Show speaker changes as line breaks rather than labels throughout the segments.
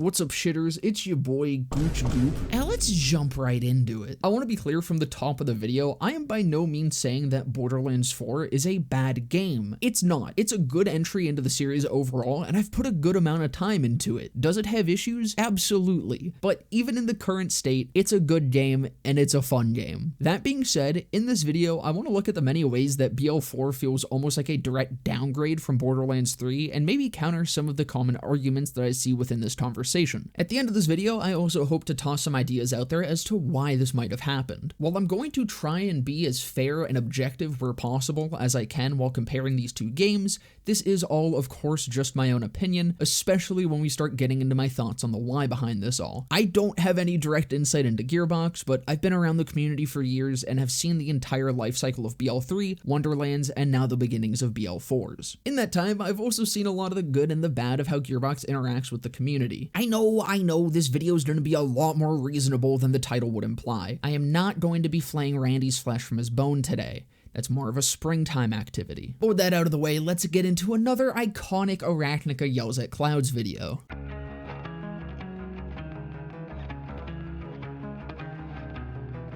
What's up, shitters? It's your boy Gooch Goop, and let's jump right into it. I want to be clear from the top of the video, I am by no means saying that Borderlands 4 is a bad game. It's not. It's a good entry into the series overall, and I've put a good amount of time into it. Does it have issues? Absolutely. But even in the current state, it's a good game, and it's a fun game. That being said, in this video, I want to look at the many ways that BL4 feels almost like a direct downgrade from Borderlands 3, and maybe counter some of the common arguments that I see within this conversation. At the end of this video, I also hope to toss some ideas out there as to why this might have happened. While I'm going to try and be as fair and objective where possible as I can while comparing these two games, this is all, of course, just my own opinion, especially when we start getting into my thoughts on the why behind this all. I don't have any direct insight into Gearbox, but I've been around the community for years and have seen the entire life cycle of BL3, Wonderlands, and now the beginnings of BL4s. In that time, I've also seen a lot of the good and the bad of how Gearbox interacts with the community. I know, this video is going to be a lot more reasonable than the title would imply. I am not going to be flaying Randy's flesh from his bone today. That's more of a springtime activity. But with that out of the way, let's get into another iconic Arachnica Yells at Clouds video.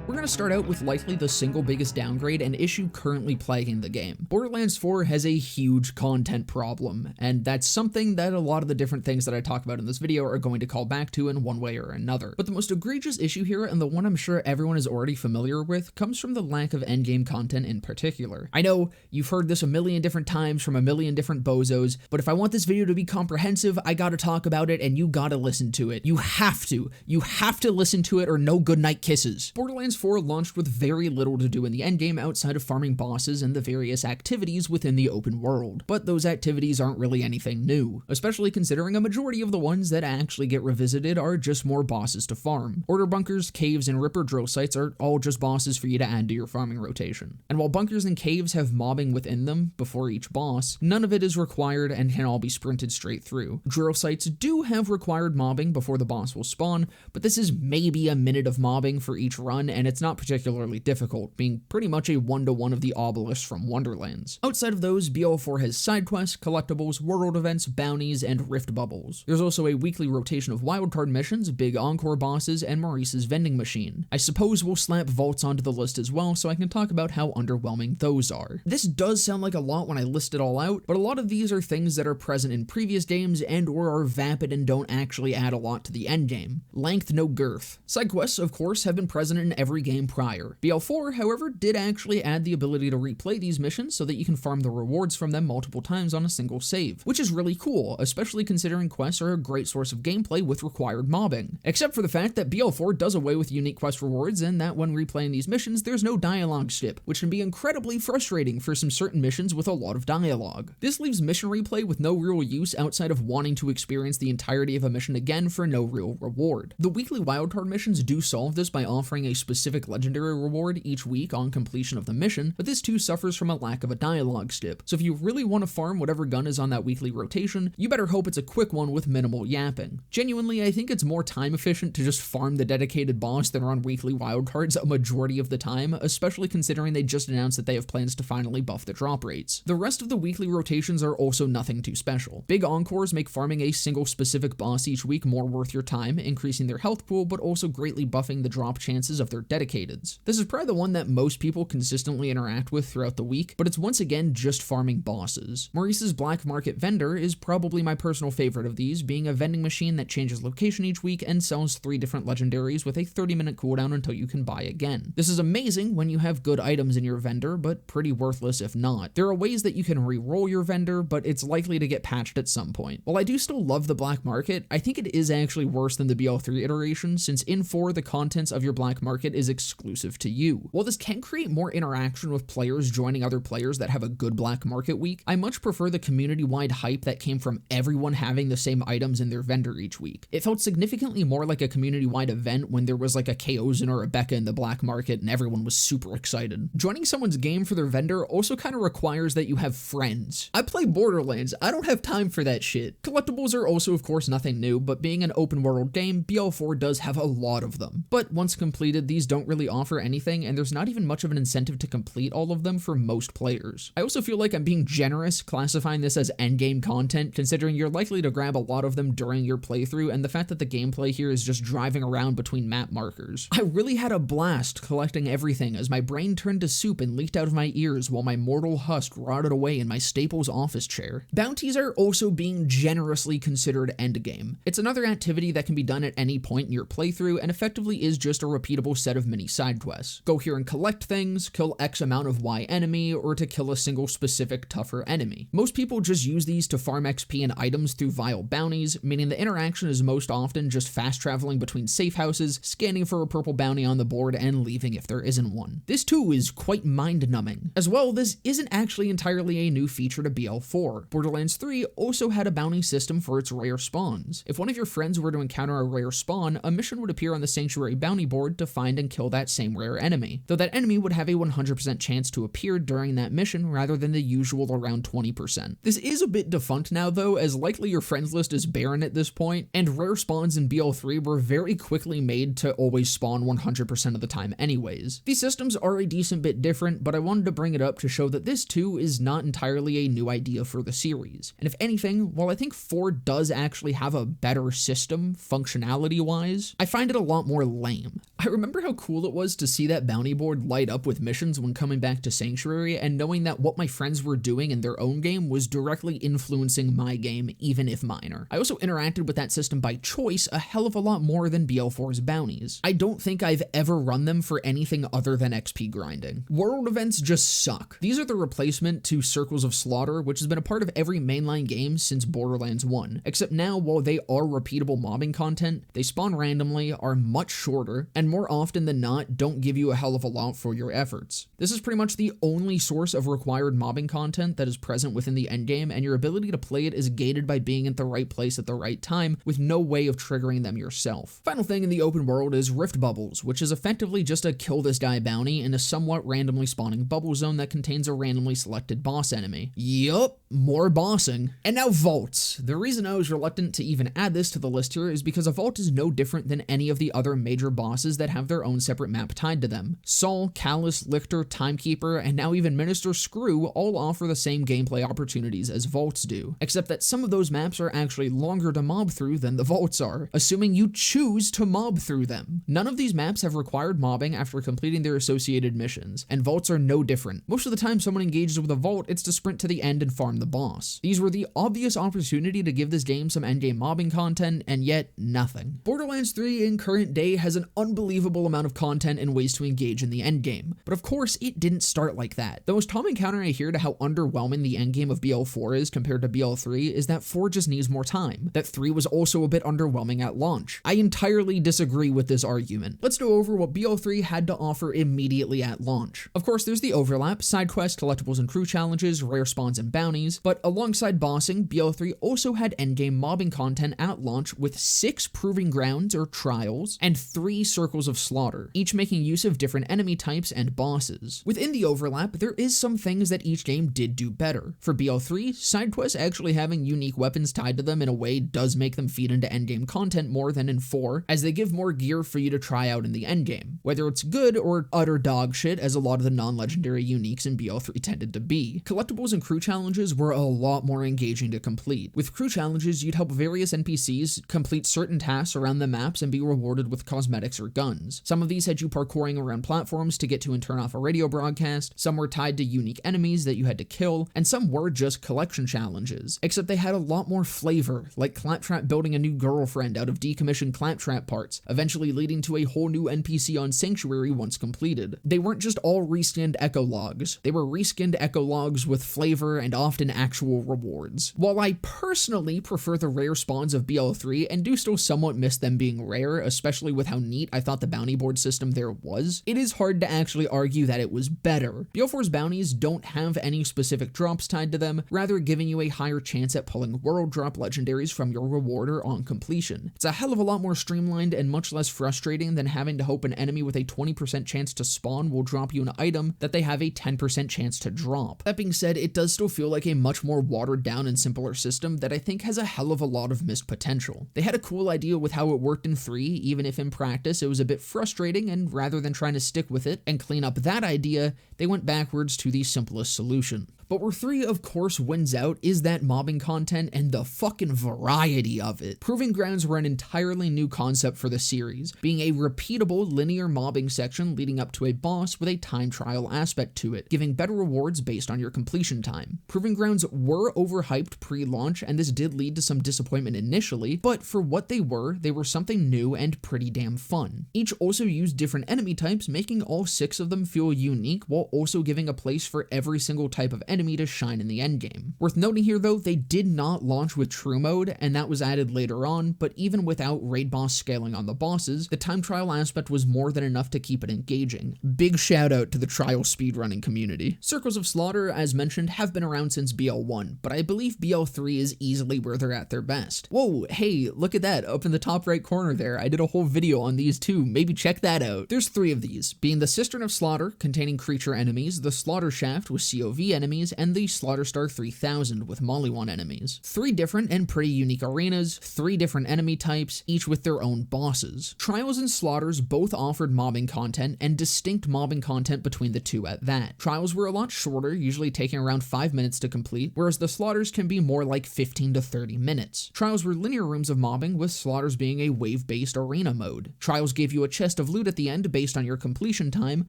We're going to start out with likely the single biggest downgrade and issue currently plaguing the game. Borderlands 4 has a huge content problem, and that's something that a lot of the different things that I talk about in this video are going to call back to in one way or another. But the most egregious issue here, and the one I'm sure everyone is already familiar with, comes from the lack of endgame content in particular. I know you've heard this a million different times from a million different bozos, but if I want this video to be comprehensive, I gotta talk about it and you gotta listen to it. You have to listen to it or no goodnight kisses. Borderlands 4 launched with very little to do in the endgame outside of farming bosses and the various activities within the open world. But those activities aren't really anything new, especially considering a majority of the ones that actually get revisited are just more bosses to farm. Order bunkers, caves, and Ripper drill sites are all just bosses for you to add to your farming rotation. And while bunkers and caves have mobbing within them before each boss, none of it is required and can all be sprinted straight through. Drill sites do have required mobbing before the boss will spawn, but this is maybe a minute of mobbing for each run, and it's not particularly difficult, being pretty much a one-to-one of the obelisks from Wonderlands. Outside of those, BL4 has side quests, collectibles, world events, bounties, and rift bubbles. There's also a weekly rotation of wildcard missions, big encore bosses, and Maurice's vending machine. I suppose we'll slap vaults onto the list as well, so I can talk about how underwhelming those are. This does sound like a lot when I list it all out, but a lot of these are things that are present in previous games and or are vapid and don't actually add a lot to the endgame. Length, no girth. Side quests, of course, have been present in every game prior. BL4, however, did actually add the ability to replay these missions so that you can farm the rewards from them multiple times on a single save, which is really cool, especially considering quests are a great source of gameplay with required mobbing. Except for the fact that BL4 does away with unique quest rewards and that when replaying these missions, there's no dialogue skip, which can be incredibly frustrating for some certain missions with a lot of dialogue. This leaves mission replay with no real use outside of wanting to experience the entirety of a mission again for no real reward. The weekly wildcard missions do solve this by offering a specific legendary reward each week on completion of the mission, but this too suffers from a lack of a dialogue skip. So if you really want to farm whatever gun is on that weekly rotation, you better hope it's a quick one with minimal yapping. Genuinely, I think it's more time efficient to just farm the dedicated boss than run weekly wildcards a majority of the time, especially considering they just announced that they have plans to finally buff the drop rates. The rest of the weekly rotations are also nothing too special. Big encores make farming a single specific boss each week more worth your time, increasing their health pool, but also greatly buffing the drop chances of their dedicateds. This is probably the one that most people consistently interact with throughout the week, but it's once again just farming bosses. Maurice's Black Market Vendor is probably my personal favorite of these, being a vending machine that changes location each week and sells 3 different legendaries with a 30-minute cooldown until you can buy again. This is amazing when you have good items in your vendor, but pretty worthless if not. There are ways that you can re-roll your vendor, but it's likely to get patched at some point. While I do still love the Black Market, I think it is actually worse than the BL3 iteration, since in 4 the contents of your Black Market is exclusive to you. While this can create more interaction with players joining other players that have a good Black Market week, I much prefer the community-wide hype that came from everyone having the same items in their vendor each week. It felt significantly more like a community-wide event when there was like a Chaosin or a Becca in the Black Market and everyone was super excited. Joining someone's game for their vendor also kind of requires that you have friends. I play Borderlands, I don't have time for that shit. Collectibles are also of course nothing new, but being an open world game, BL4 does have a lot of them. But once completed, these don't really offer anything, and there's not even much of an incentive to complete all of them for most players. I also feel like I'm being generous classifying this as endgame content, considering you're likely to grab a lot of them during your playthrough, and the fact that the gameplay here is just driving around between map markers. I really had a blast collecting everything as my brain turned to soup and leaked out of my ears while my mortal husk rotted away in my Staples office chair. Bounties are also being generously considered endgame. It's another activity that can be done at any point in your playthrough and effectively is just a repeatable set of mini side quests. Go here and collect things, kill X amount of Y enemy, or to kill a single specific tougher enemy. Most people just use these to farm XP and items through vile bounties, meaning the interaction is most often just fast traveling between safe houses, scanning for a purple bounty on the board, and leaving if there isn't one. This too is quite mind-numbing. As well, this isn't actually entirely a new feature to BL4. Borderlands 3 also had a bounty system for its rare spawns. If one of your friends were to encounter a rare spawn, a mission would appear on the Sanctuary bounty board to find and kill that same rare enemy, though that enemy would have a 100% chance to appear during that mission rather than the usual around 20%. This is a bit defunct now though, as likely your friends list is barren at this point, and rare spawns in BL3 were very quickly made to always spawn 100% of the time anyways. These systems are a decent bit different, but I wanted to bring it up to show that this too is not entirely a new idea for the series. And if anything, while I think 4 does actually have a better system functionality-wise, I find it a lot more lame. I remember how cool it was to see that bounty board light up with missions when coming back to Sanctuary, and knowing that what my friends were doing in their own game was directly influencing my game, even if minor. I also interacted with that system by choice a hell of a lot more than BL4's bounties. I don't think I've ever run them for anything other than XP grinding. World events just suck. These are the replacement to Circles of Slaughter, which has been a part of every mainline game since Borderlands 1, except now while they are repeatable mobbing content, they spawn randomly, are much shorter, and more often than not don't give you a hell of a lot for your efforts. This is pretty much the only source of required mobbing content that is present within the endgame, and your ability to play it is gated by being at the right place at the right time with no way of triggering them yourself. Final thing in the open world is Rift Bubbles, which is effectively just a kill this guy bounty in a somewhat randomly spawning bubble zone that contains a randomly selected boss enemy. Yup, more bossing. And now vaults. The reason I was reluctant to even add this to the list here is because a vault is no different than any of the other major bosses that have their own separate map tied to them. Saul, Callus, Lictor, Timekeeper, and now even Minister Screw all offer the same gameplay opportunities as vaults do, except that some of those maps are actually longer to mob through than the vaults are, assuming you choose to mob through them. None of these maps have required mobbing after completing their associated missions, and vaults are no different. Most of the time someone engages with a vault, it's to sprint to the end and farm the boss. These were the obvious opportunity to give this game some endgame mobbing content, and yet nothing. Borderlands 3 in current day has an unbelievable amount of content and ways to engage in the endgame, but of course it didn't start like that. The most common counter I hear to how underwhelming the endgame of BL4 is compared to BL3 is that 4 just needs more time, that 3 was also a bit underwhelming at launch. I entirely disagree with this argument. Let's go over what BL3 had to offer immediately at launch. Of course, there's the overlap, side quests, collectibles and crew challenges, rare spawns and bounties, but alongside bossing, BL3 also had endgame mobbing content at launch with 6 proving grounds or trials and 3 circles of slaughter, each making use of different enemy types and bosses. Within the overlap, there is some things that each game did do better. For BL3, side quests actually having unique weapons tied to them in a way does make them feed into endgame content more than in 4, as they give more gear for you to try out in the endgame, whether it's good or utter dog shit as a lot of the non-legendary uniques in BL3 tended to be. Collectibles and crew challenges were a lot more engaging to complete. With crew challenges, you'd help various NPCs complete certain tasks around the maps and be rewarded with cosmetics or guns. Some of these had you parkouring around platforms to get to and turn off a radio broadcast, some were tied to unique enemies that you had to kill, and some were just collection challenges, except they had a lot more flavor, like Claptrap building a new girlfriend out of decommissioned Claptrap parts, eventually leading to a whole new NPC on Sanctuary once completed. They weren't just all reskinned echo logs, they were reskinned echo logs with flavor and often actual rewards. While I personally prefer the rare spawns of BL3 and do still somewhat miss them being rare, especially with how neat I thought the bounty board system there was, it is hard to actually argue that it was better. BL4's bounties don't have any specific drops tied to them, rather giving you a higher chance at pulling world drop legendaries from your rewarder on completion. It's a hell of a lot more streamlined and much less frustrating than having to hope an enemy with a 20% chance to spawn will drop you an item that they have a 10% chance to drop. That being said, it does still feel like a much more watered down and simpler system that I think has a hell of a lot of missed potential. They had a cool idea with how it worked in 3, even if in practice it was a bit frustrating frustrating, and rather than trying to stick with it and clean up that idea, they went backwards to the simplest solution. But where 3 of course wins out is that mobbing content and the fucking variety of it. Proving Grounds were an entirely new concept for the series, being a repeatable linear mobbing section leading up to a boss with a time trial aspect to it, giving better rewards based on your completion time. Proving Grounds were overhyped pre-launch, and this did lead to some disappointment initially, but for what they were something new and pretty damn fun. Each also used different enemy types, making all 6 of them feel unique while also giving a place for every single type of enemy to shine in the endgame. Worth noting here though, they did not launch with true mode, and that was added later on, but even without raid boss scaling on the bosses, the time trial aspect was more than enough to keep it engaging. Big shout out to the trial speedrunning community. Circles of Slaughter, as mentioned, have been around since BL1, but I believe BL3 is easily where they're at their best. Whoa, hey, look at that, up in the top right corner there. I did a whole video on these too, maybe check that out. There's 3 of these, being the Cistern of Slaughter, containing creature enemies, the Slaughter Shaft with COV enemies, and the Slaughter Star 3000 with Mollywan enemies. 3 different and pretty unique arenas, 3 different enemy types, each with their own bosses. Trials and Slaughters both offered mobbing content, and distinct mobbing content between the 2 at that. Trials were a lot shorter, usually taking around 5 minutes to complete, whereas the Slaughters can be more like 15 to 30 minutes. Trials were linear rooms of mobbing, with Slaughters being a wave-based arena mode. Trials gave you a chest of loot at the end based on your completion time.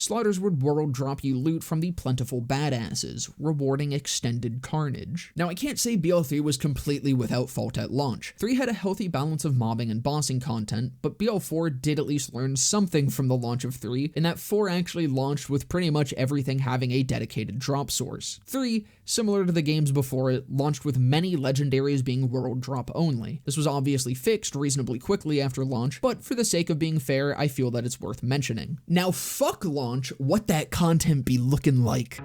Slaughters would world drop you loot from the plentiful badasses, rewarding extended carnage. Now I can't say BL3 was completely without fault at launch. 3 had a healthy balance of mobbing and bossing content, but BL4 did at least learn something from the launch of 3, in that 4 actually launched with pretty much everything having a dedicated drop source. 3, similar to the games before it, launched with many legendaries being world drop only. This was obviously fixed reasonably quickly after launch, but for the sake of being fair, I feel that it's worth mentioning. Now fuck launch, what that content be looking like.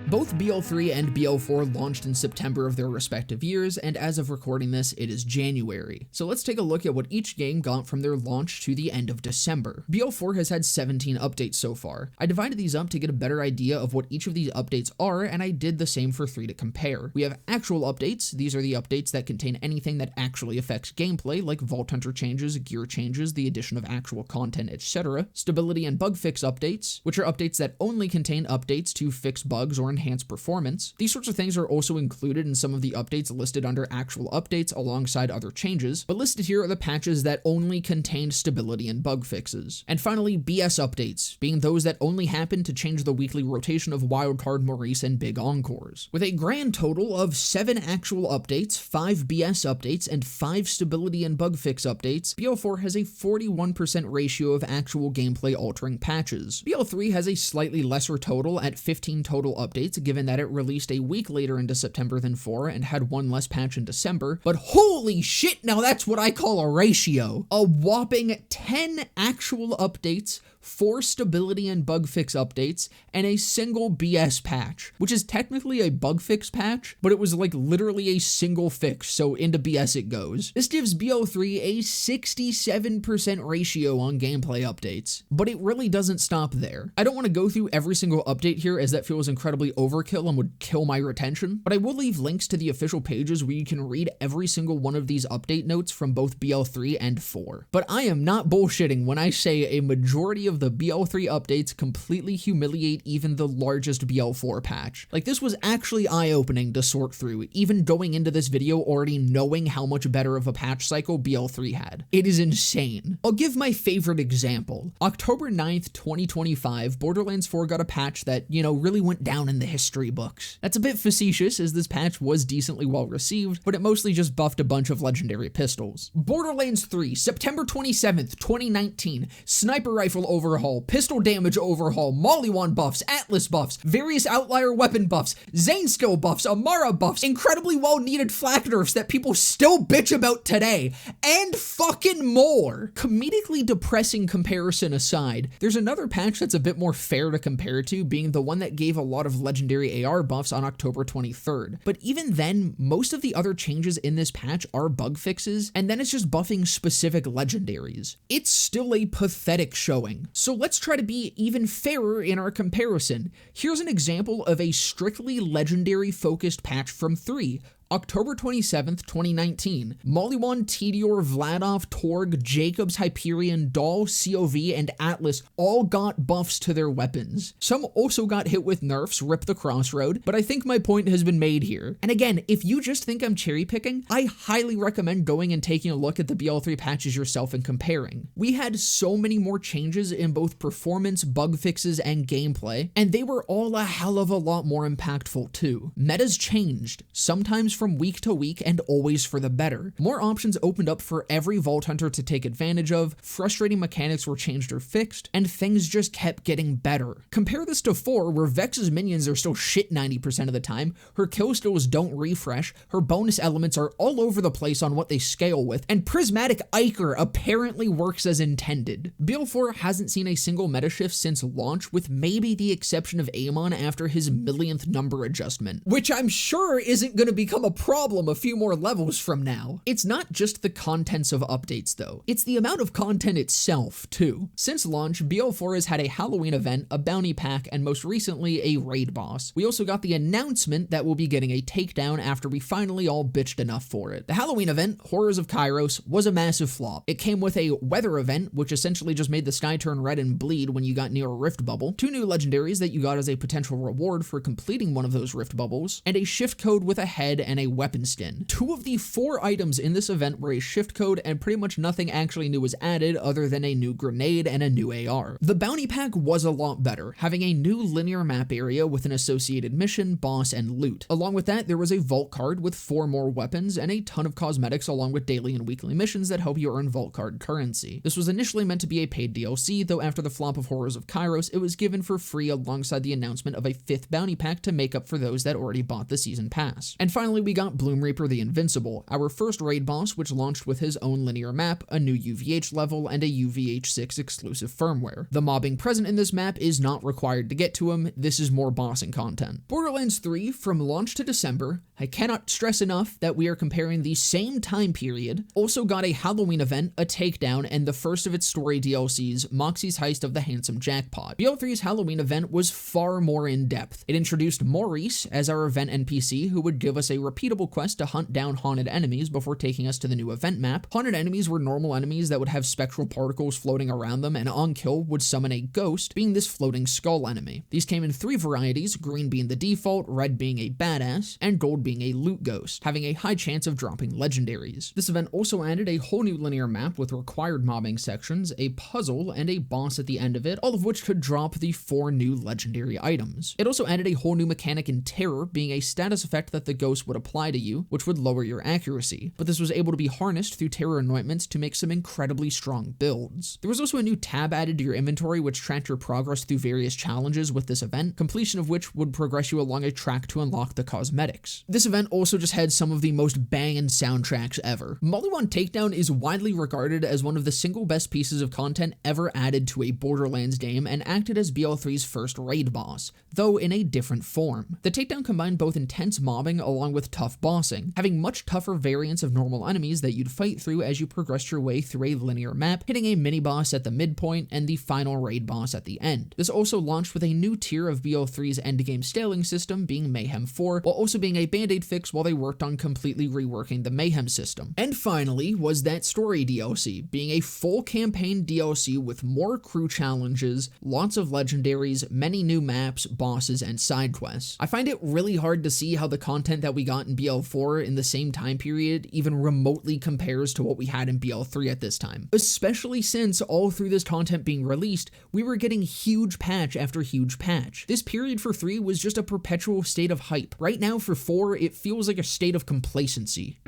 Both BL3 and BL4 launched in September of their respective years, and as of recording this, it is January. So let's take a look at what each game got from their launch to the end of December. BL4 has had 17 updates so far. I divided these up to get a better idea of what each of these updates are, and I did the same for 3 to compare. We have actual updates. These are the updates that contain anything that actually affects gameplay, like Vault Hunter changes, gear changes, the addition of actual content, etc. Stability and bug fix updates, which are updates that only contain updates to fix bugs or enhance performance. These sorts of things are also included in some of the updates listed under actual updates alongside other changes, but listed here are the patches that only contained stability and bug fixes. And finally, BS updates, being those that only happen to change the weekly rotation of Wildcard, Maurice, and Big Encores. With a grand total of 7 actual updates, 5 BS updates, and 5 stability and bug fix updates, BL4 has a 41% ratio of actual gameplay altering patches. BL3 has a slightly lesser total at 15 total updates, given that it released a week later into September than 4 and had 1 less patch in December, but holy shit, now that's what I call a ratio. A whopping 10 actual updates, 4 stability and bug fix updates, and a single BS patch, which is technically a bug fix patch, but it was like literally a single fix, so into BS it goes. This gives BL3 a 67% ratio on gameplay updates, but it really doesn't stop there. I don't want to go through every single update here, as that feels incredibly overkill and would kill my retention, but I will leave links to the official pages where you can read every single one of these update notes from both BL3 and 4. But I am not bullshitting when I say a majority of the BL3 updates completely humiliate even the largest BL4 patch. Like, this was actually eye-opening to sort through, even going into this video already knowing how much better of a patch cycle BL3 had. It is insane. I'll give my favorite example. October 9th, 2025, Borderlands 4 got a patch that, really went down in the history books. That's a bit facetious, as this patch was decently well received, but it mostly just buffed a bunch of legendary pistols. Borderlands 3, September 27th, 2019, sniper rifle overhaul, pistol damage overhaul, Mollywan buffs, Atlas buffs, various outlier weapon buffs, Zane skill buffs, Amara buffs, incredibly well needed flak nerfs that people still bitch about today, and fucking more. Comedically depressing comparison aside, there's another patch that's a bit more fair to compare to, being the one that gave a lot of legendary AR buffs on October 23rd. But even then, most of the other changes in this patch are bug fixes, and then it's just buffing specific legendaries. It's still a pathetic showing. So let's try to be even fairer in our comparison. Here's an example of a strictly legendary focused patch from 3. October 27th, 2019, Maliwan, Tedior, Vladov, Torg, Jacobs, Hyperion, Dahl, COV, and Atlas all got buffs to their weapons. Some also got hit with nerfs, rip the crossroad, but I think my point has been made here. And again, if you just think I'm cherry picking, I highly recommend going and taking a look at the BL3 patches yourself and comparing. We had so many more changes in both performance, bug fixes, and gameplay, and they were all a hell of a lot more impactful too. Metas changed, sometimes from week to week and always for the better. More options opened up for every Vault Hunter to take advantage of, frustrating mechanics were changed or fixed, and things just kept getting better. Compare this to 4, where Vex's minions are still shit 90% of the time, her kill steals don't refresh, her bonus elements are all over the place on what they scale with, and Prismatic Iker apparently works as intended. BL4 hasn't seen a single meta shift since launch, with maybe the exception of Amon after his millionth number adjustment, which I'm sure isn't going to become a problem a few more levels from now. It's not just the contents of updates though, it's the amount of content itself too. Since launch, BL4 has had a Halloween event, a bounty pack, and most recently a raid boss. We also got the announcement that we'll be getting a takedown after we finally all bitched enough for it. The Halloween event, Horrors of Kairos, was a massive flop. It came with a weather event, which essentially just made the sky turn red and bleed when you got near a rift bubble, 2 new legendaries that you got as a potential reward for completing one of those rift bubbles, and a shift code with a head and a weapon skin. 2 of the 4 items in this event were a shift code, and pretty much nothing actually new was added other than a new grenade and a new AR. The bounty pack was a lot better, having a new linear map area with an associated mission, boss, and loot. Along with that, there was a vault card with 4 more weapons and a ton of cosmetics along with daily and weekly missions that help you earn vault card currency. This was initially meant to be a paid DLC, though after the flop of Horrors of Kairos, it was given for free alongside the announcement of a 5th bounty pack to make up for those that already bought the season pass. And finally, we got Bloom Reaper the Invincible, our first raid boss, which launched with his own linear map, a new UVH level, and a UVH6 exclusive firmware. The mobbing present in this map is not required to get to him, this is more bossing content. Borderlands 3, from launch to December, I cannot stress enough that we are comparing the same time period, also got a Halloween event, a takedown, and the first of its story DLCs, Moxie's Heist of the Handsome Jackpot. BL3's Halloween event was far more in-depth. It introduced Maurice as our event NPC, who would give us a repeatable quest to hunt down haunted enemies before taking us to the new event map. Haunted enemies were normal enemies that would have spectral particles floating around them, and on kill would summon a ghost, being this floating skull enemy. These came in 3 varieties, green being the default, red being a badass, and gold being a loot ghost, having a high chance of dropping legendaries. This event also added a whole new linear map with required mobbing sections, a puzzle, and a boss at the end of it, all of which could drop the 4 new legendary items. It also added a whole new mechanic in Terror, being a status effect that the ghost would apply to you, which would lower your accuracy, but this was able to be harnessed through Terror anointments to make some incredibly strong builds. There was also a new tab added to your inventory which tracked your progress through various challenges with this event, completion of which would progress you along a track to unlock the cosmetics. This event also just had some of the most banging soundtracks ever. Maliwan Takedown is widely regarded as one of the single best pieces of content ever added to a Borderlands game and acted as BL3's first raid boss, though in a different form. The takedown combined both intense mobbing along with tough bossing, having much tougher variants of normal enemies that you'd fight through as you progressed your way through a linear map, hitting a mini-boss at the midpoint and the final raid boss at the end. This also launched with a new tier of BL3's endgame scaling system, being Mayhem 4, while also being a band-aid fix while they worked on completely reworking the Mayhem system. And finally was that story DLC, being a full campaign DLC with more crew challenges, lots of legendaries, many new maps, bosses, and side quests. I find it really hard to see how the content that we got in BL4 in the same time period even remotely compares to what we had in BL3 at this time, especially since all through this content being released, we were getting huge patch after huge patch. This period for 3 was just a perpetual state of hype. Right now for 4, it feels like a state of complacency.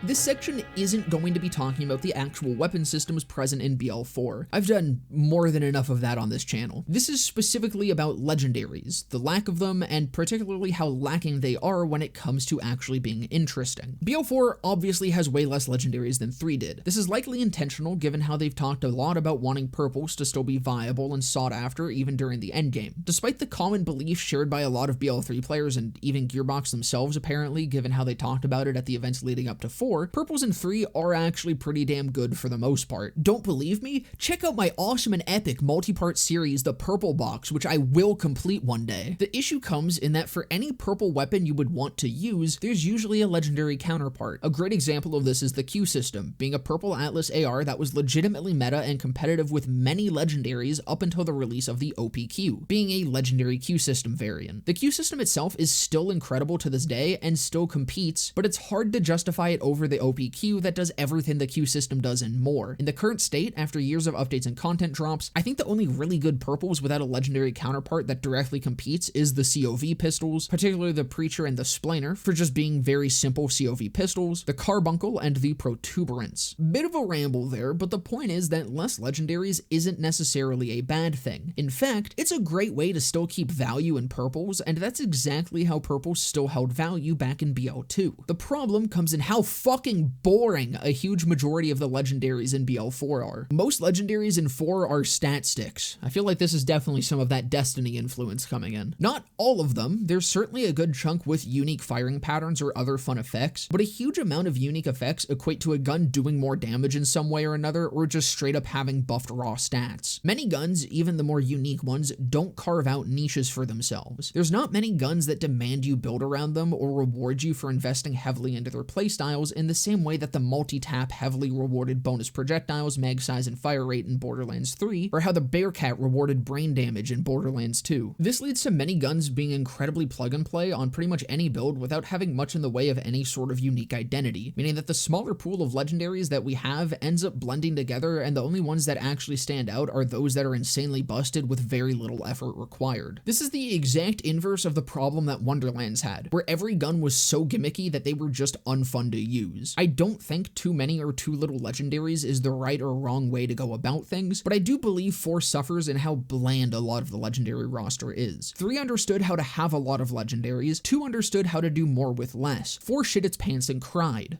This section isn't going to be talking about the actual weapon systems present in BL4. I've done more than enough of that on this channel. This is specifically about legendaries, the lack of them, and particularly how lacking they are when it comes to actually being interesting. BL4 obviously has way less legendaries than 3 did. This is likely intentional given how they've talked a lot about wanting purples to still be viable and sought after even during the endgame. Despite the common belief shared by a lot of BL3 players and even Gearbox themselves apparently, given how they talked about it at the events leading up to 4, 4, purples in 3 are actually pretty damn good for the most part. Don't believe me? Check out my awesome and epic multi-part series, The Purple Box, which I will complete one day. The issue comes in that for any purple weapon you would want to use, there's usually a legendary counterpart. A great example of this is the Q system, being a purple Atlas AR that was legitimately meta and competitive with many legendaries up until the release of the OPQ, being a legendary Q system variant. The Q system itself is still incredible to this day and still competes, but it's hard to justify it over the OPQ that does everything the Q system does and more. In the current state, after years of updates and content drops, I think the only really good purples without a legendary counterpart that directly competes is the COV pistols, particularly the Preacher and the Splainer, for just being very simple COV pistols, the Carbuncle, and the Protuberance. Bit of a ramble there, but the point is that less legendaries isn't necessarily a bad thing. In fact, it's a great way to still keep value in purples, and that's exactly how purples still held value back in BL2. The problem comes in how fucking boring a huge majority of the legendaries in BL4 are. Most legendaries in 4 are stat sticks. I feel like this is definitely some of that Destiny influence coming in. Not all of them, there's certainly a good chunk with unique firing patterns or other fun effects, but a huge amount of unique effects equate to a gun doing more damage in some way or another, or just straight up having buffed raw stats. Many guns, even the more unique ones, don't carve out niches for themselves. There's not many guns that demand you build around them or reward you for investing heavily into their playstyles in the same way that the multi-tap heavily rewarded bonus projectiles, mag size, and fire rate in Borderlands 3, or how the Bearcat rewarded brain damage in Borderlands 2. This leads to many guns being incredibly plug and play on pretty much any build without having much in the way of any sort of unique identity, meaning that the smaller pool of legendaries that we have ends up blending together, and the only ones that actually stand out are those that are insanely busted with very little effort required. This is the exact inverse of the problem that Wonderlands had, where every gun was so gimmicky that they were just unfun to use. I don't think too many or too little legendaries is the right or wrong way to go about things, but I do believe 4 suffers in how bland a lot of the legendary roster is. 3 understood how to have a lot of legendaries, 2 understood how to do more with less, 4 shit its pants and cried.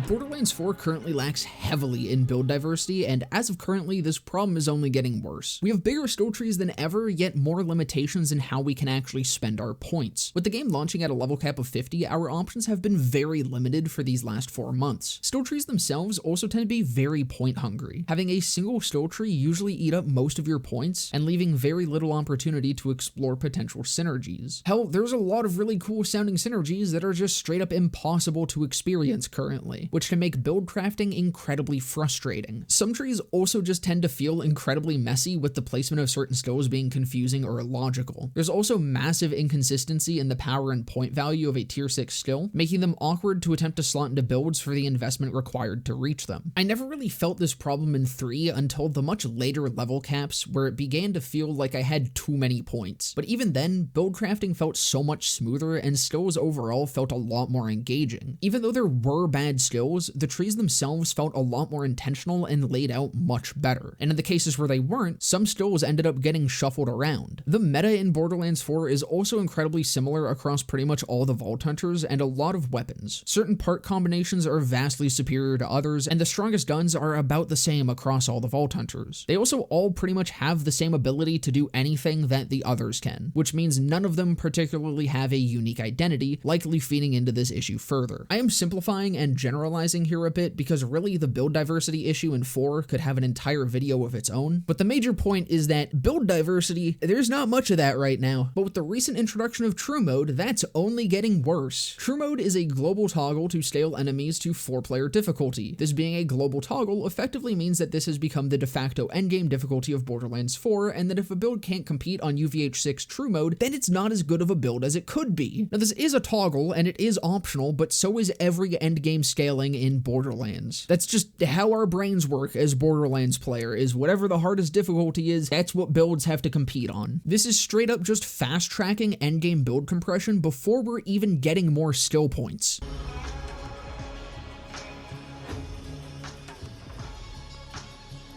Borderlands 4 currently lacks heavily in build diversity, and as of currently, this problem is only getting worse. We have bigger skill trees than ever, yet more limitations in how we can actually spend our points. With the game launching at a level cap of 50, our options have been very limited for these last 4 months. Skill trees themselves also tend to be very point hungry, having a single skill tree usually eat up most of your points and leaving very little opportunity to explore potential synergies. Hell, there's a lot of really cool sounding synergies that are just straight up impossible to experience currently, which can make build crafting incredibly frustrating. Some trees also just tend to feel incredibly messy, with the placement of certain skills being confusing or illogical. There's also massive inconsistency in the power and point value of a tier 6 skill, making them awkward to attempt to slot into builds for the investment required to reach them. I never really felt this problem in 3 until the much later level caps, where it began to feel like I had too many points. But even then, build crafting felt so much smoother and skills overall felt a lot more engaging. Even though there were bad skills, the trees themselves felt a lot more intentional and laid out much better. And in the cases where they weren't, some skills ended up getting shuffled around. The meta in Borderlands 4 is also incredibly similar across pretty much all the Vault Hunters and a lot of weapons. Certain part combinations are vastly superior to others, and the strongest guns are about the same across all the Vault Hunters. They also all pretty much have the same ability to do anything that the others can, which means none of them particularly have a unique identity, likely feeding into this issue further. I am simplifying and generalizing here a bit because really the build diversity issue in 4 could have an entire video of its own, but the major point is that build diversity, there's not much of that right now, but with the recent introduction of True Mode, that's only getting worse. True Mode is a global toggle to scale enemies to 4-player difficulty. This being a global toggle effectively means that this has become the de facto endgame difficulty of Borderlands 4, and that if a build can't compete on UVH6 True Mode, then it's not as good of a build as it could be. Now this is a toggle and it is optional, but so is every endgame scaling in Borderlands. That's just how our brains work as Borderlands player, is whatever the hardest difficulty is, that's what builds have to compete on. This is straight up just fast tracking endgame build compression before we're even getting more skill points.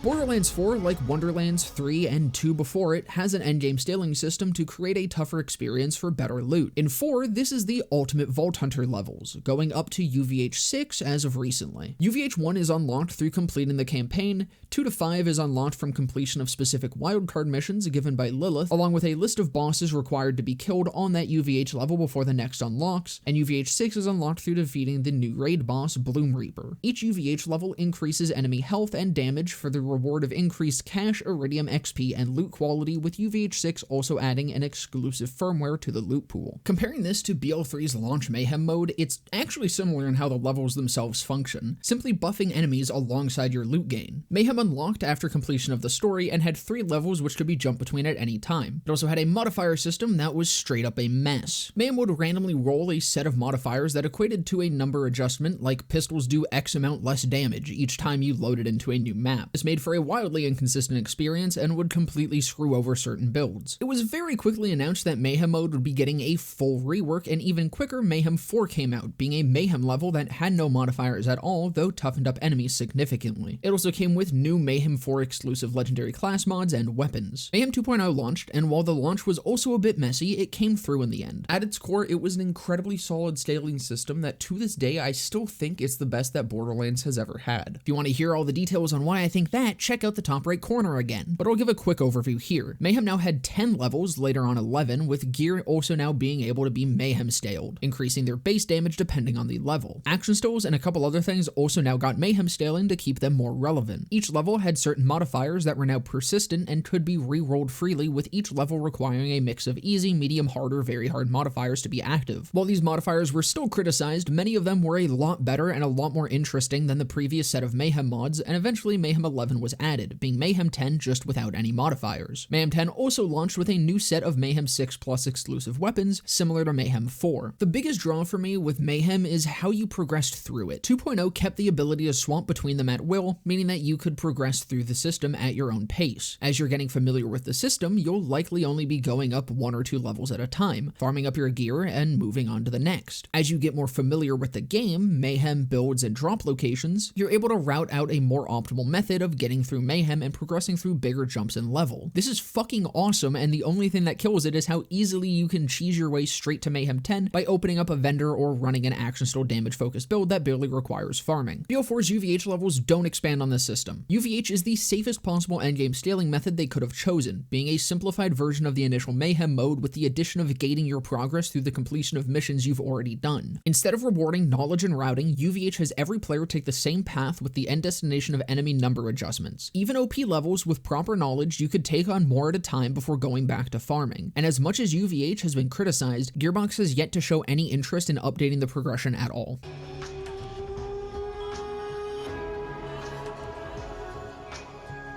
Borderlands 4, like Wonderlands 3 and 2 before it, has an endgame scaling system to create a tougher experience for better loot. In 4, this is the ultimate Vault Hunter levels, going up to UVH 6 as of recently. UVH 1 is unlocked through completing the campaign, 2 to 5 is unlocked from completion of specific wildcard missions given by Lilith, along with a list of bosses required to be killed on that UVH level before the next unlocks, and UVH 6 is unlocked through defeating the new raid boss, Bloom Reaper. Each UVH level increases enemy health and damage for the reward of increased cash, iridium, XP, and loot quality, with UVH 6 also adding an exclusive firmware to the loot pool. Comparing this to BL3's launch mayhem mode, it's actually similar in how the levels themselves function, simply buffing enemies alongside your loot gain. Mayhem unlocked after completion of the story and had 3 levels which could be jumped between at any time. It also had a modifier system that was straight up a mess. Mayhem would randomly roll a set of modifiers that equated to a number adjustment, like pistols do X amount less damage each time you loaded into a new map. This made for a wildly inconsistent experience and would completely screw over certain builds. It was very quickly announced that Mayhem mode would be getting a full rework, and even quicker, Mayhem 4 came out, being a Mayhem level that had no modifiers at all, though toughened up enemies significantly. It also came with new Mayhem 4 exclusive legendary class mods and weapons. Mayhem 2.0 launched, and while the launch was also a bit messy, it came through in the end. At its core, it was an incredibly solid scaling system that to this day I still think it's the best that Borderlands has ever had. If you want to hear all the details on why I think that, check out the top right corner again, but I'll give a quick overview here. Mayhem now had 10 levels, later on 11, with gear also now being able to be Mayhem scaled, increasing their base damage depending on the level. Action stills and a couple other things also now got Mayhem scaling to keep them more relevant. Each level had certain modifiers that were now persistent and could be re-rolled freely, with each level requiring a mix of easy, medium, hard, or very hard modifiers to be active. While these modifiers were still criticized, many of them were a lot better and a lot more interesting than the previous set of Mayhem mods, and eventually Mayhem 11 was added, being Mayhem 10 just without any modifiers. Mayhem 10 also launched with a new set of Mayhem 6 plus exclusive weapons, similar to Mayhem 4. The biggest draw for me with Mayhem is how you progressed through it. 2.0 kept the ability to swap between them at will, meaning that you could progress through the system at your own pace. As you're getting familiar with the system, you'll likely only be going up 1 or 2 levels at a time, farming up your gear and moving on to the next. As you get more familiar with the game, Mayhem builds and drop locations, you're able to route out a more optimal method of getting through Mayhem and progressing through bigger jumps in level. This is fucking awesome, and the only thing that kills it is how easily you can cheese your way straight to Mayhem 10 by opening up a vendor or running an action still damage focused build that barely requires farming. BL4's UVH levels don't expand on this system. UVH is the safest possible endgame scaling method they could have chosen, being a simplified version of the initial Mayhem mode with the addition of gating your progress through the completion of missions you've already done. Instead of rewarding knowledge and routing, UVH has every player take the same path with the end destination of enemy number adjustments. Even OP levels with proper knowledge, you could take on more at a time before going back to farming. And as much as UVH has been criticized, Gearbox has yet to show any interest in updating the progression at all.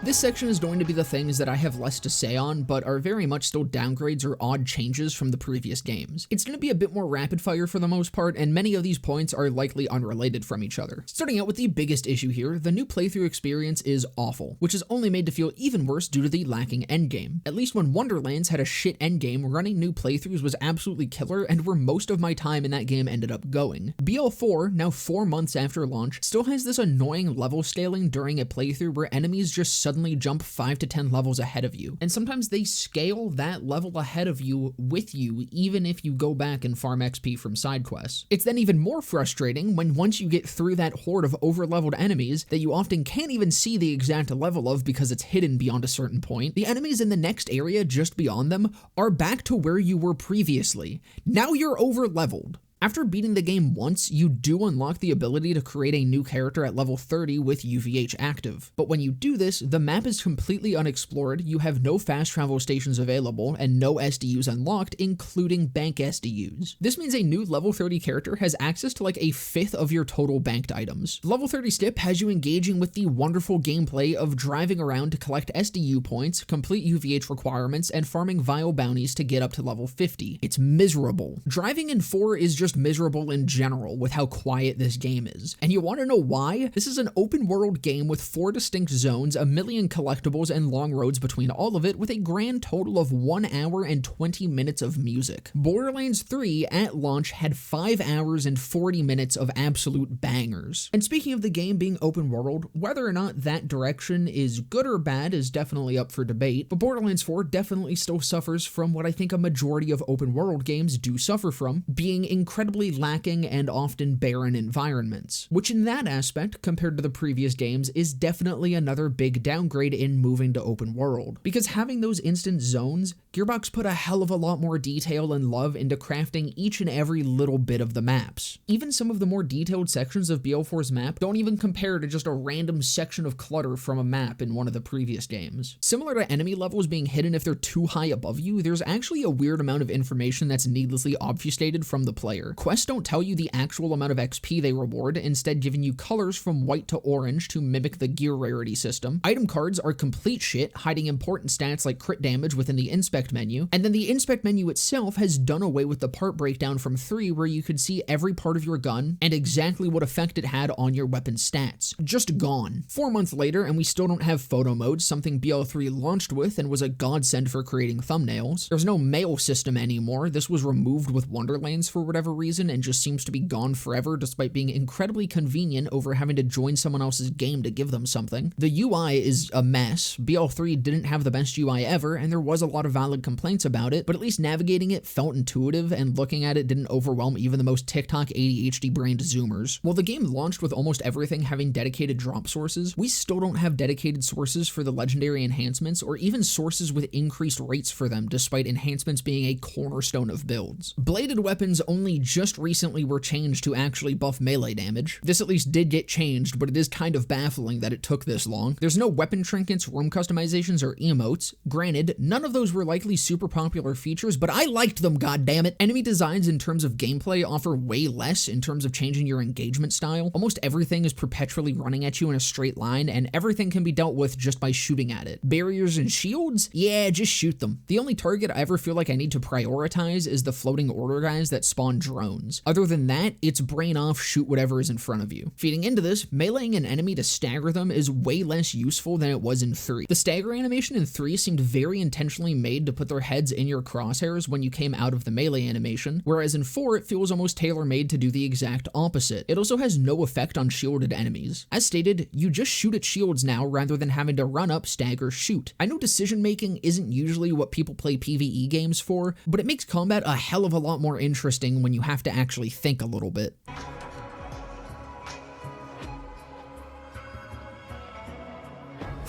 This section is going to be the things that I have less to say on, but are very much still downgrades or odd changes from the previous games. It's going to be a bit more rapid fire for the most part, and many of these points are likely unrelated from each other. Starting out with the biggest issue here, the new playthrough experience is awful, which is only made to feel even worse due to the lacking endgame. At least when Wonderlands had a shit endgame, running new playthroughs was absolutely killer and where most of my time in that game ended up going. BL4, now 4 months after launch, still has this annoying level scaling during a playthrough where enemies just suddenly jump 5 to 10 levels ahead of you, and sometimes they scale that level ahead of you with you even if you go back and farm XP from side quests. It's then even more frustrating when once you get through that horde of over-leveled enemies that you often can't even see the exact level of because it's hidden beyond a certain point, the enemies in the next area just beyond them are back to where you were previously. Now you're over-leveled. After beating the game once, you do unlock the ability to create a new character at level 30 with UVH active. But when you do this, the map is completely unexplored, you have no fast travel stations available, and no SDUs unlocked, including bank SDUs. This means a new level 30 character has access to like a fifth of your total banked items. Level 30 Stip has you engaging with the wonderful gameplay of driving around to collect SDU points, complete UVH requirements, and farming vile bounties to get up to level 50. It's miserable. Driving in 4 is just just miserable in general with how quiet this game is. And you want to know why? This is an open world game with 4 distinct zones, a million collectibles, and long roads between all of it, with a grand total of 1 hour and 20 minutes of music. Borderlands 3 at launch had 5 hours and 40 minutes of absolute bangers. And speaking of the game being open world, whether or not that direction is good or bad is definitely up for debate, but Borderlands 4 definitely still suffers from what I think a majority of open world games do suffer from, being incredibly lacking and often barren environments, which in that aspect, compared to the previous games, is definitely another big downgrade in moving to open world. Because having those instant zones, Gearbox put a hell of a lot more detail and love into crafting each and every little bit of the maps. Even some of the more detailed sections of BL4's map don't even compare to just a random section of clutter from a map in one of the previous games. Similar to enemy levels being hidden if they're too high above you, there's actually a weird amount of information that's needlessly obfuscated from the player. Quests don't tell you the actual amount of XP they reward, instead giving you colors from white to orange to mimic the gear rarity system. Item cards are complete shit, hiding important stats like crit damage within the inspect menu, and then the inspect menu itself has done away with the part breakdown from 3 where you could see every part of your gun and exactly what effect it had on your weapon stats. Just gone. 4 months later and we still don't have photo mode, something BL3 launched with and was a godsend for creating thumbnails. There's no mail system anymore. This was removed with Wonderlands for whatever reason and just seems to be gone forever despite being incredibly convenient over having to join someone else's game to give them something. The UI is a mess. BL3 didn't have the best UI ever and there was a lot of valid complaints about it, but at least navigating it felt intuitive and looking at it didn't overwhelm even the most TikTok ADHD brained zoomers. While the game launched with almost everything having dedicated drop sources, we still don't have dedicated sources for the legendary enhancements or even sources with increased rates for them despite enhancements being a cornerstone of builds. Bladed weapons only just recently were changed to actually buff melee damage. This at least did get changed, but it is kind of baffling that it took this long. There's no weapon trinkets, room customizations, or emotes. Granted, none of those were likely super popular features, but I liked them, goddammit. Enemy designs in terms of gameplay offer way less in terms of changing your engagement style. Almost everything is perpetually running at you in a straight line, and everything can be dealt with just by shooting at it. Barriers and shields? Yeah, just shoot them. The only target I ever feel like I need to prioritize is the floating order guys that spawn drones. Other than that, it's brain off, shoot whatever is in front of you. Feeding into this, meleeing an enemy to stagger them is way less useful than it was in 3. The stagger animation in 3 seemed very intentionally made to put their heads in your crosshairs when you came out of the melee animation, whereas in 4 it feels almost tailor-made to do the exact opposite. It also has no effect on shielded enemies. As stated, you just shoot at shields now rather than having to run up, stagger, shoot. I know decision making isn't usually what people play PvE games for, but it makes combat a hell of a lot more interesting when you have to actually think a little bit.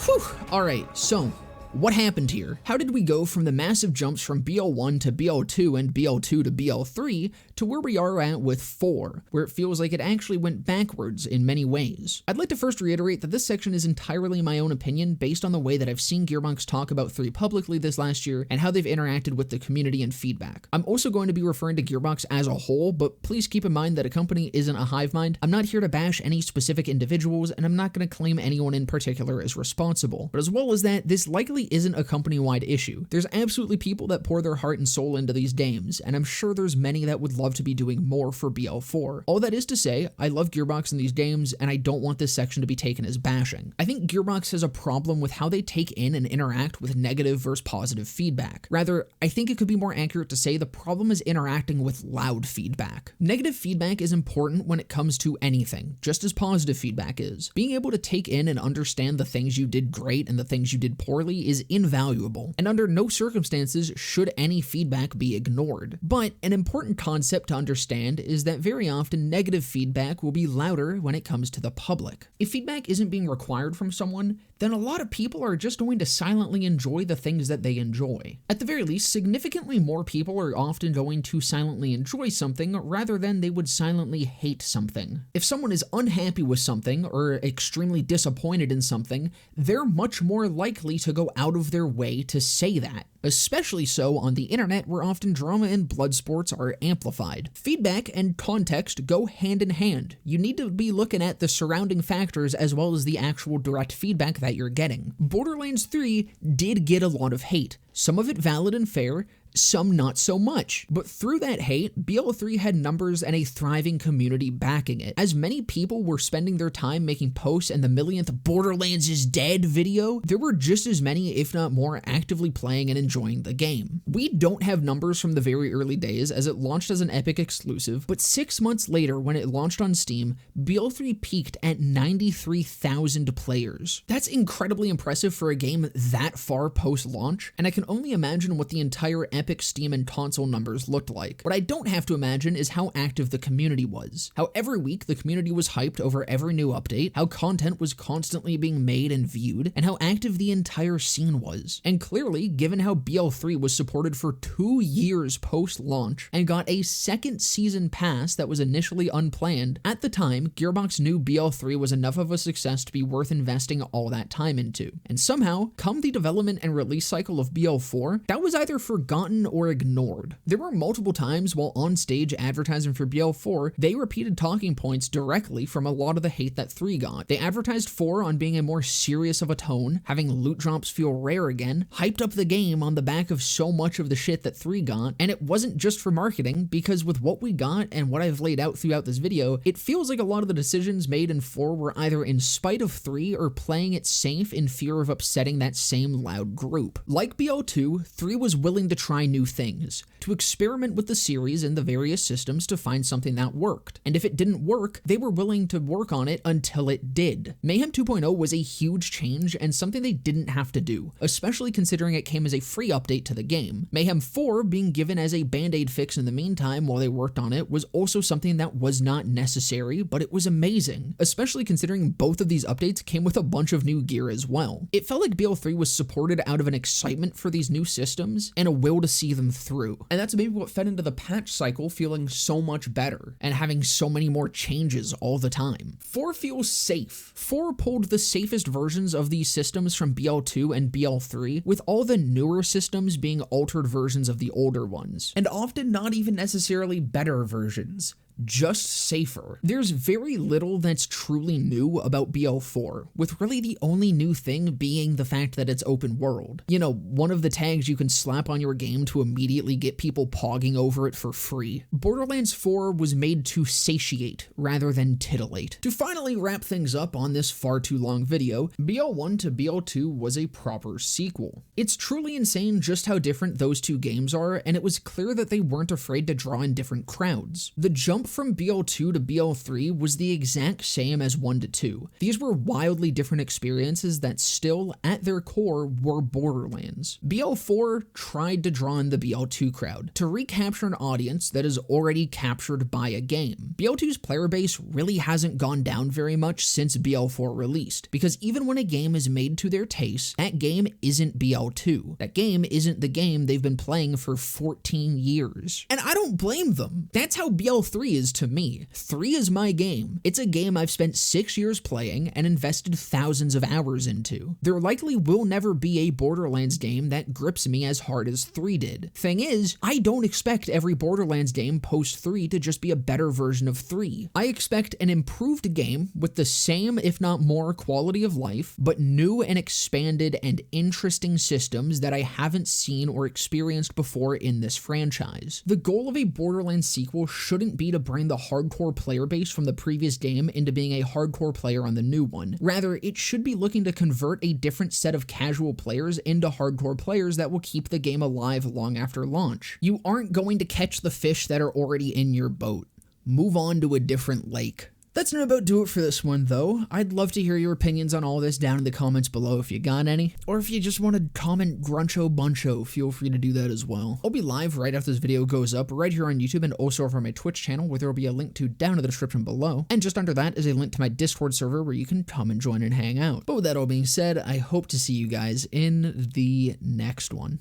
Whew, alright, so what happened here? How did we go from the massive jumps from BL1 to BL2 and BL2 to BL3 to where we are at with 4, where it feels like it actually went backwards in many ways? I'd like to first reiterate that this section is entirely my own opinion based on the way that I've seen Gearbox talk about 3 publicly this last year and how they've interacted with the community and feedback. I'm also going to be referring to Gearbox as a whole, but please keep in mind that a company isn't a hive mind. I'm not here to bash any specific individuals, and I'm not going to claim anyone in particular as responsible. But as well as that, this likely isn't a company-wide issue. There's absolutely people that pour their heart and soul into these games, and I'm sure there's many that would love to be doing more for BL4. All that is to say, I love Gearbox in these games, and I don't want this section to be taken as bashing. I think Gearbox has a problem with how they take in and interact with negative versus positive feedback. Rather, I think it could be more accurate to say the problem is interacting with loud feedback. Negative feedback is important when it comes to anything, just as positive feedback is. Being able to take in and understand the things you did great and the things you did poorly is invaluable, and under no circumstances should any feedback be ignored. But an important concept to understand is that very often negative feedback will be louder when it comes to the public. If feedback isn't being required from someone, then a lot of people are just going to silently enjoy the things that they enjoy. At the very least, significantly more people are often going to silently enjoy something rather than they would silently hate something. If someone is unhappy with something or extremely disappointed in something, they're much more likely to go out of their way to say that. Especially so on the internet, where often drama and blood sports are amplified. Feedback and context go hand in hand. You need to be looking at the surrounding factors as well as the actual direct feedback that you're getting. Borderlands 3 did get a lot of hate. Some of it valid and fair, some not so much. But through that hate, BL3 had numbers and a thriving community backing it. As many people were spending their time making posts and the millionth Borderlands is dead video, there were just as many, if not more, actively playing and enjoying the game. We don't have numbers from the very early days as it launched as an Epic exclusive, but 6 months later when it launched on Steam, BL3 peaked at 93,000 players. That's incredibly impressive for a game that far post-launch, and I can only imagine what the entire Epic, Steam, and console numbers looked like. What I don't have to imagine is how active the community was. How every week the community was hyped over every new update, how content was constantly being made and viewed, and how active the entire scene was. And clearly, given how BL3 was supported for 2 years post-launch and got a second season pass that was initially unplanned, at the time, Gearbox knew BL3 was enough of a success to be worth investing all that time into. And somehow, come the development and release cycle of BL4, that was either forgotten or ignored. There were multiple times while on stage advertising for BL4, they repeated talking points directly from a lot of the hate that 3 got. They advertised 4 on being a more serious of a tone, having loot drops feel rare again, hyped up the game on the back of so much of the shit that 3 got, and it wasn't just for marketing, because with what we got and what I've laid out throughout this video, it feels like a lot of the decisions made in 4 were either in spite of 3 or playing it safe in fear of upsetting that same loud group. Like BL2, 3 was willing to try new things, to experiment with the series and the various systems to find something that worked. And if it didn't work, they were willing to work on it until it did. Mayhem 2.0 was a huge change and something they didn't have to do, especially considering it came as a free update to the game. Mayhem 4 being given as a band-aid fix in the meantime while they worked on it was also something that was not necessary, but it was amazing, especially considering both of these updates came with a bunch of new gear as well. It felt like BL3 was supported out of an excitement for these new systems and a will to see them through. And that's maybe what fed into the patch cycle feeling so much better and having so many more changes all the time. 4 feels safe. 4 pulled the safest versions of these systems from BL2 and BL3, with all the newer systems being altered versions of the older ones, and often not even necessarily better versions, just safer. There's very little that's truly new about BL4, with really the only new thing being the fact that it's open world. You know, one of the tags you can slap on your game to immediately get people pogging over it for free. Borderlands 4 was made to satiate rather than titillate. To finally wrap things up on this far too long video, BL1 to BL2 was a proper sequel. It's truly insane just how different those two games are, and it was clear that they weren't afraid to draw in different crowds. The jump from BL2 to BL3 was the exact same as 1 to 2. These were wildly different experiences that still, at their core, were Borderlands. BL4 tried to draw in the BL2 crowd, to recapture an audience that is already captured by a game. BL2's player base really hasn't gone down very much since BL4 released, because even when a game is made to their taste, that game isn't BL2. That game isn't the game they've been playing for 14 years. And I don't blame them. That's how BL3 is to me. 3 is my game. It's a game I've spent 6 years playing and invested thousands of hours into. There likely will never be a Borderlands game that grips me as hard as 3 did. Thing is, I don't expect every Borderlands game post 3 to just be a better version of 3. I expect an improved game with the same, if not more, quality of life, but new and expanded and interesting systems that I haven't seen or experienced before in this franchise. The goal of a Borderlands sequel shouldn't be to bring the hardcore player base from the previous game into being a hardcore player on the new one. Rather, it should be looking to convert a different set of casual players into hardcore players that will keep the game alive long after launch. You aren't going to catch the fish that are already in your boat. Move on to a different lake. That's not about do it for this one, though. I'd love to hear your opinions on all this down in the comments below if you got any. Or if you just want to comment gruncho buncho, feel free to do that as well. I'll be live right after this video goes up, right here on YouTube and also over on my Twitch channel, where there will be a link to down in the description below. And just under that is a link to my Discord server where you can come and join and hang out. But with that all being said, I hope to see you guys in the next one.